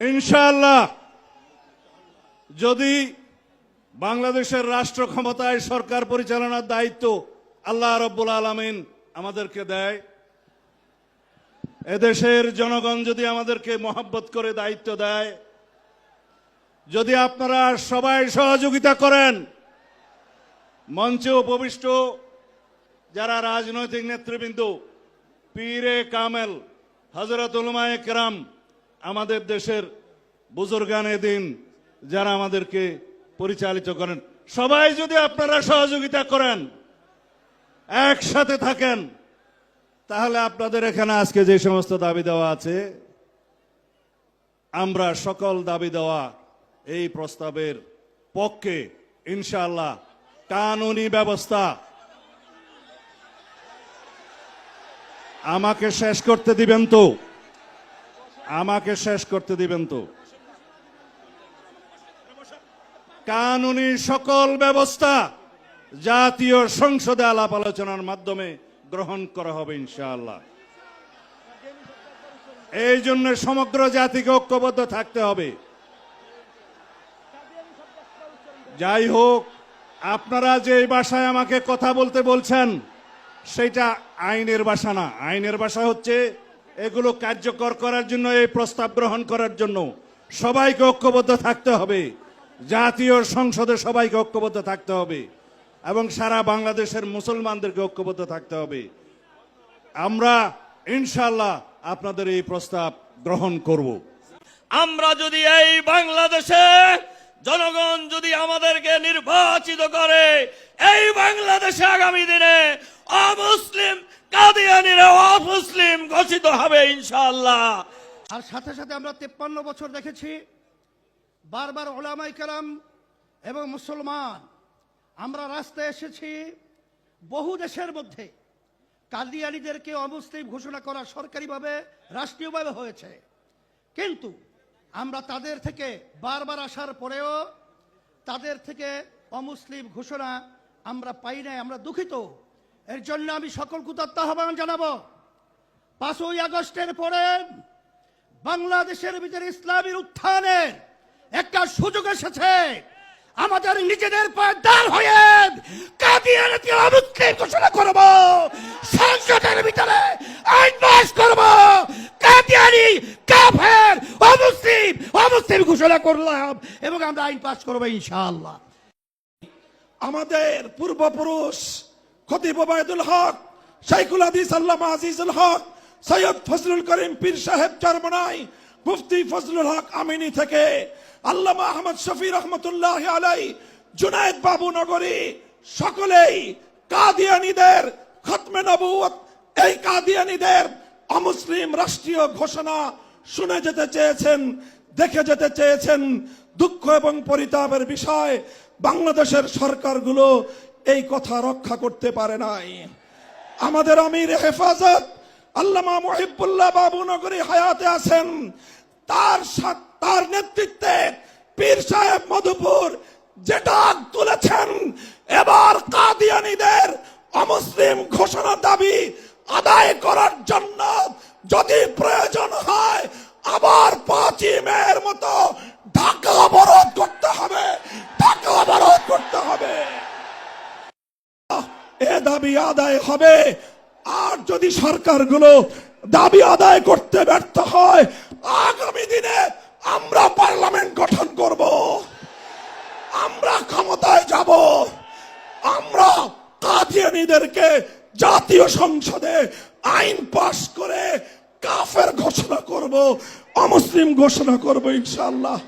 ইনশাআল্লাহ যদি বাংলাদেশের রাষ্ট্র ক্ষমতায় সরকার পরিচালনার দায়িত্ব আল্লাহ রাব্বুল আলামিন আমাদেরকে দেয়, এদেশের জনগণ যদি আমাদেরকে মহব্বত করে দায়িত্ব দেয়, যদি আপনারা সবাই সহযোগিতা করেন, মঞ্চে উপবিষ্ট যারা রাজনৈতিক নেতৃবৃন্দ, পীরে কামেল, হযরত উলামায়ে কেরাম, আমাদের দেশের বুজুর্গানে দিন যারা আমাদেরকে পরিচালিত করেন, সবাই যদি আপনারা সহযোগিতা করেন, একসাথে থাকেন, তাহলে আপনাদের এখানে আজকে যে সমস্ত দাবি দেওয়া আছে, আমরা সকল দাবি দেওয়া এই প্রস্তাবের পক্ষে ইনশাআল্লাহ। কানুনি ব্যবস্থা, আমাকে শেষ করতে দিবেন তো, আমাকে শেষ করতে দিবেন তো। কানুনি সকল ব্যবস্থা জাতীয় সংসদে আলাপ আলোচনার মাধ্যমে গ্রহণ করা হবে ইনশাআল্লাহ। এই জন্য সমগ্র জাতিকে ঐক্যবদ্ধ থাকতে হবে। যাই হোক, আপনারা যে ভাষায় আমাকে কথা বলতে বলছেন সেটা আইনের ভাষা না। আইনের ভাষা হচ্ছে এগুলো কার্যকর করার জন্য, এই প্রস্তাব গ্রহণ করার জন্য সবাইকে ঐক্যবদ্ধ থাকতে হবে, জাতীয় সংসদে সবাইকে ঐক্যবদ্ধ থাকতে হবে এবং সারা বাংলাদেশের মুসলমানদেরকে ঐক্যবদ্ধ থাকতে হবে। আমরা ইনশাআল্লাহ আপনাদের এই প্রস্তাব গ্রহণ করব। আমরা যদি এই বাংলাদেশে জনগণ যদি আমাদেরকে নির্বাচিত করে, এই বাংলাদেশে আগামী দিনে অমুসলিম কাদিয়ানীরা অমুসলিম ঘোষিত হবে ইনশাআল্লাহ। আর সাথে সাথে আমরা 53 বছর দেখেছি বারবার উলামায়ে কেরাম এবং মুসলমান আমরা রাস্তায় এসেছি। বহু দেশের মধ্যে কাদিয়ানীদেরকে অমুসলিম ঘোষণা করা সরকারিভাবে, রাষ্ট্রীয়ভাবে হয়েছে, কিন্তু আমরা তাদের থেকে বারবার আসার পরেও তাদের থেকে অমুসলিম ঘোষণা আমরা পাই নাই। আমরা দুঃখিত। এর জন্য আমি সকল কৃতজ্ঞ আহ্বান জানাবো। 5ই আগস্টের পরে বাংলাদেশের ভিতরে ইসলামের উত্থানের একটা সুযোগ এসেছে। আমাদের নিজেদের পায়ে দাঁড় হয়ে কাদিয়ানীকে অমুসলিম ঘোষণা করব, সংসদের ভিতরে আইন পাস করব, কাদিয়ানী কাফের অমুসলিম অমুসলিম ঘোষণা করলাম এবং আমরা আইন পাস করব ইনশাআল্লাহ। আমাদের পূর্বপুরুষ খতিব ওবায়দুল হক, শাইখুল হাদিস আল্লামা আজিজুল হক, সৈয়দ ফজলুল করিম পীর সাহেব চরমনাই, মুফতি ফজলুল হক আমিনী থেকে আল্লামা আহমদ শফি রহমতুল্লাহ আলাই, জুনায়েদ বাবু নগরী, সকলেই কাদিয়ানীদের খতমে নবুয়ত, এই কাদিয়ানীদের অমুসলিম রাষ্ট্রীয় ঘোষণা শুনে যেতে চেয়েছেন, দেখে যেতে চেয়েছেন। দুঃখ এবং পরিতাপের বিষয়, বাংলাদেশের সরকারগুলো এই কথা রক্ষা করতে পারে নাই। আমাদের আমির হেফাজত আল্লামা মুহিবুল্লাহ বাবু নগরী হায়াতে আছেন, তার নেতৃত্বে পীর সাহেব মধুপুর যেটা তুলেছেন, এবার কাদিয়ানীদের অমুসলিম ঘোষণা দাবি আদায় করার জন্য যদি প্রয়োজন হয় আবার 5ই মের মতো ঢাকা অবরোধ করতে হবে, ঢাকা অবরোধ করতে হবে। এ দাবি আদায় হবে। আর যদি সরকারগুলো দাবি আদায় করতে ব্যর্থ হয়, আগামী দিনে আমরা পার্লামেন্ট গঠন করব, আমরা ক্ষমতায় যাব, আমরা কাদিয়ানীদেরকে জাতীয় সংসদে আইন পাস করে কাফের ঘোষণা করব, অমুসলিম ঘোষণা করব ইনশাআল্লাহ।